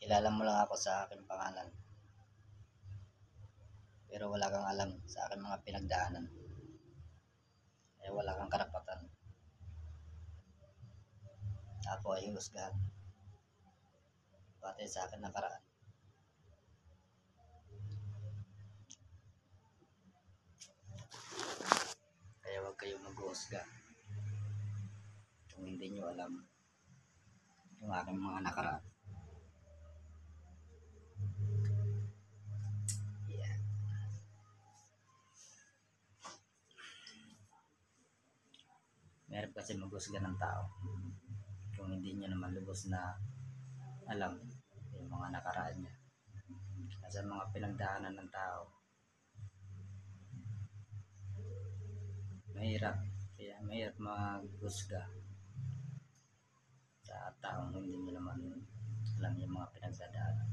kilala mo lang ako sa aking pangalan, pero wala kang alam sa aking mga pinagdaanan. Kaya wala kang karapatan ako ay husgahan batay sa akin nakaraan. Kaya huwag kayong mag-uhusga kung hindi nyo alam yung aking mga nakaraan. Yeah. Meron kasi mag-uhusga ng tao kung hindi nyo naman lubos na alam yung mga nakaraan niya. Sa mga pinagdaanan ng tao, mahirap. Kaya mahirap mag-husga sa taong hindi nyo naman alam yung mga pinagdadaanan.